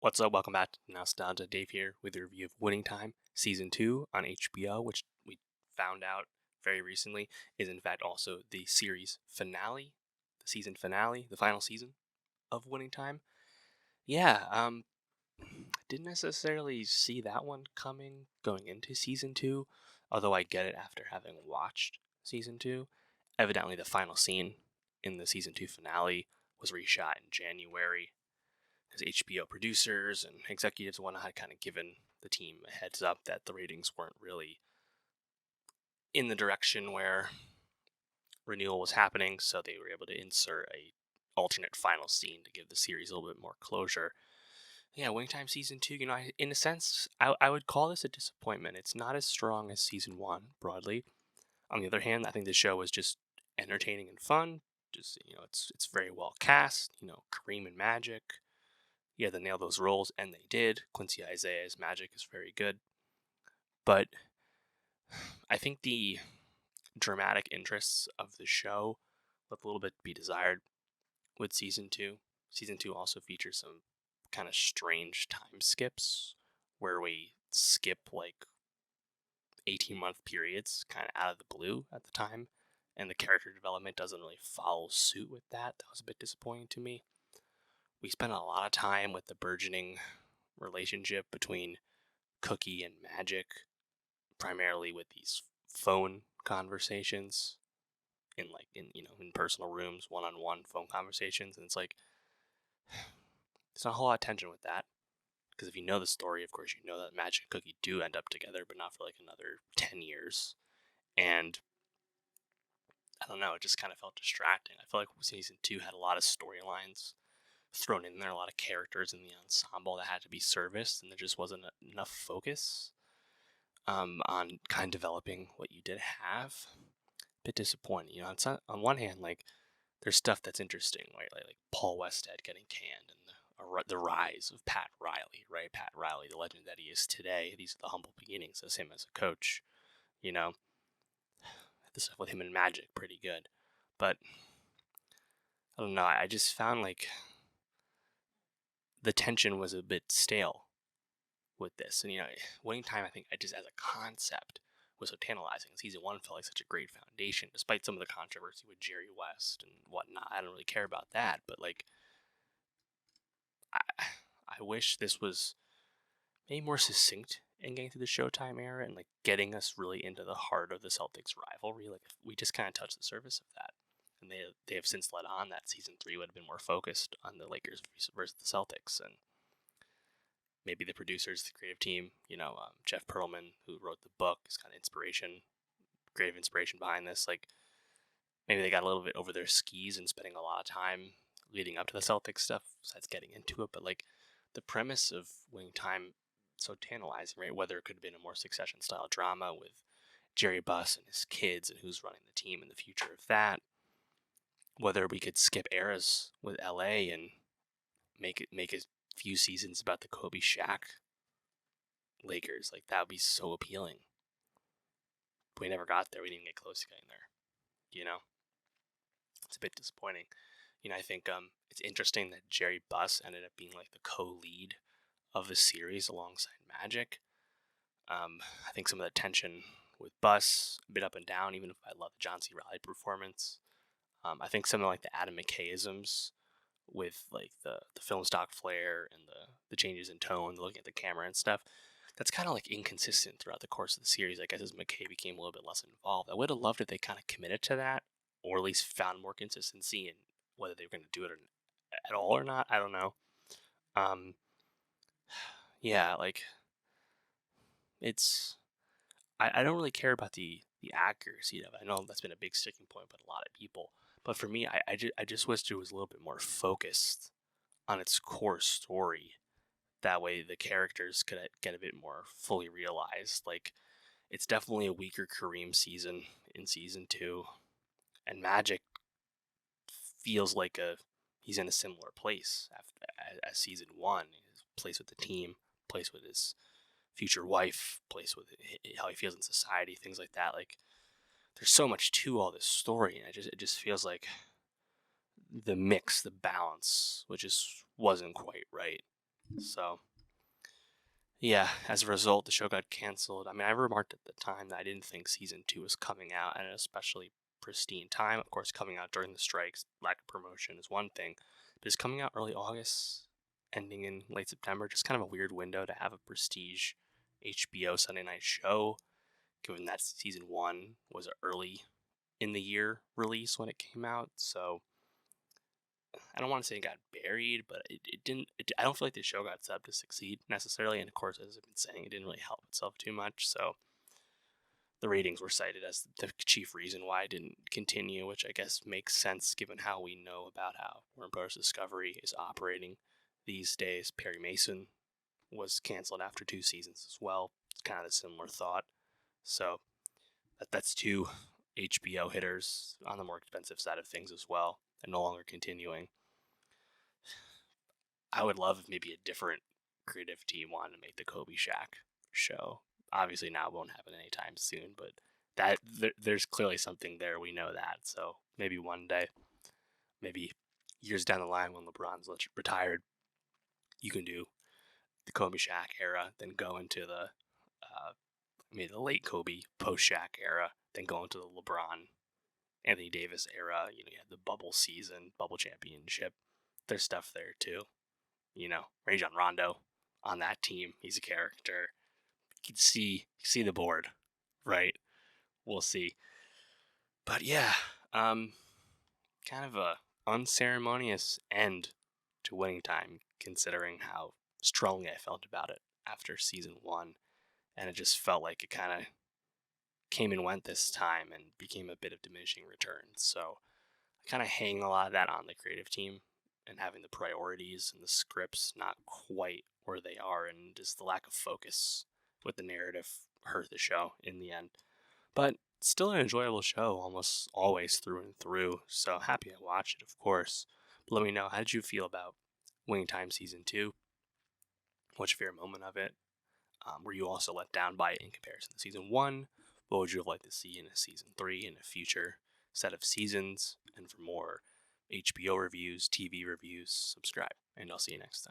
What's up? Welcome back to Nowstalgia. Dave here with a review of Winning Time Season 2 on HBO, which we found out very recently is in fact also the series finale, the season finale, the final season of Winning Time. Yeah, didn't necessarily see that one coming going into Season 2, although I get it after having watched Season 2. Evidently, the final scene in the Season 2 finale was reshot in January, because HBO producers and executives and whatnot had kind of given the team a heads up that the ratings weren't really in the direction where renewal was happening, so they were able to insert a alternate final scene to give the series a little bit more closure. Yeah, Winning Time Season 2, in a sense, I would call this a disappointment. It's not as strong as Season 1, broadly. On the other hand, I think the show was just entertaining and fun. Just, it's very well cast. Kareem and Magic, yeah, they nail those roles, and they did. Quincy Isaiah's magic is very good. But I think the dramatic interests of the show left a little bit to be desired with Season 2. Season 2 also features some kind of strange time skips where we skip like 18-month periods kind of out of the blue at the time, and the character development doesn't really follow suit with that. That was a bit disappointing to me. We spent a lot of time with the burgeoning relationship between Cookie and Magic, primarily with these phone conversations in personal rooms, one-on-one phone conversations, and it's like there's not a whole lot of tension with that, because if you know the story, of course you know that Magic and Cookie do end up together, but not for like another 10 years. And I don't know, it just kind of felt distracting. I feel like Season 2 had a lot of storylines thrown in there, a lot of characters in the ensemble that had to be serviced, and there just wasn't enough focus on kind of developing what you did have. A bit disappointing. It's not, on one hand, like, there's stuff that's interesting, right? Like Paul Westhead getting canned, and the rise of Pat Riley, right? Pat Riley, the legend that he is today. These are the humble beginnings of him as a coach. The stuff with him and Magic, pretty good. But I don't know. I just found like the tension was a bit stale with this. And Winning Time, I think, I just as a concept was so tantalizing. Season 1 felt like such a great foundation, despite some of the controversy with Jerry West and whatnot. I don't really care about that, but like, I wish this was maybe more succinct in getting through the Showtime era and like getting us really into the heart of the Celtics rivalry. Like, we just kind of touched the surface of that, and they have since led on that Season 3 would have been more focused on the Lakers versus the Celtics, and maybe the producers, the creative team, Jeff Pearlman, who wrote the book, is kind of creative inspiration behind this. Like, maybe they got a little bit over their skis and spending a lot of time leading up to the Celtics stuff, besides getting into it. But like, the premise of Winning Time, so tantalizing, right? Whether it could have been a more Succession style drama with Jerry Buss and his kids and who's running the team and the future of that. Whether we could skip eras with LA and make a few seasons about the Kobe Shaq Lakers, like, that would be so appealing. But we never got there. We didn't get close to getting there. It's a bit disappointing. I think it's interesting that Jerry Buss ended up being like the co-lead of the series alongside Magic. I think some of the tension with Buss, a bit up and down, even if I love the John C. Reilly performance. I think something like the Adam McKay-isms with like the film stock flair and the changes in tone, looking at the camera and stuff, that's kind of like inconsistent throughout the course of the series. I guess as McKay became a little bit less involved, I would have loved if they kind of committed to that, or at least found more consistency in whether they were going to do it at all or not. I don't know. Yeah, like, it's I don't really care about the accuracy of it. I know that's been a big sticking point with a lot of people, but for me, I just wish it was a little bit more focused on its core story. That way, the characters could get a bit more fully realized. Like, it's definitely a weaker Kareem season in Season 2, and Magic feels like he's in a similar place as Season 1. His place with the team, place with his future wife, place with how he feels in society, things like that. Like, there's so much to all this story, and it just feels like the mix, the balance, which wasn't quite right. So, yeah, as a result, the show got canceled. I mean, I remarked at the time that I didn't think season 2 was coming out at an especially pristine time. Of course, coming out during the strikes, lack of promotion is one thing, but it's coming out early August, ending in late September. Just kind of a weird window to have a prestige HBO Sunday night show, given that season 1 was early in the year release when it came out. So I don't want to say it got buried, but it didn't. I don't feel like the show got set up to succeed necessarily. And of course, as I've been saying, it didn't really help itself too much. So the ratings were cited as the chief reason why it didn't continue, which I guess makes sense given how we know about how Warner Bros. Discovery is operating these days. Perry Mason was canceled after 2 seasons as well. It's kind of a similar thought. So that's 2 HBO hitters on the more expensive side of things as well, and no longer continuing. I would love if maybe a different creative team wanted to make the Kobe Shaq show. Obviously, now it won't happen anytime soon, but there's clearly something there. We know that. So maybe one day, maybe years down the line when LeBron's retired, you can do the Kobe Shaq era, then go into the late Kobe post Shaq era, then go into the LeBron Anthony Davis era. You had the bubble season, bubble championship. There's stuff there too. Rajon Rondo on that team. He's a character. You can see the board, right? We'll see. But yeah, kind of a unceremonious end to Winning Time, considering how strongly I felt about it after season 1, and it just felt like it kind of came and went this time and became a bit of diminishing returns. So I kind of hang a lot of that on the creative team and having the priorities and the scripts not quite where they are, and just the lack of focus with the narrative hurt the show in the end. But still an enjoyable show almost always through and through, so happy I watched it, of course. But let me know, how did you feel about Winning Time Season 2? What's your favorite moment of it? Were you also let down by it in comparison to Season 1? What would you have liked to see in a Season 3 in a future set of seasons? And for more HBO reviews, TV reviews, subscribe, and I'll see you next time.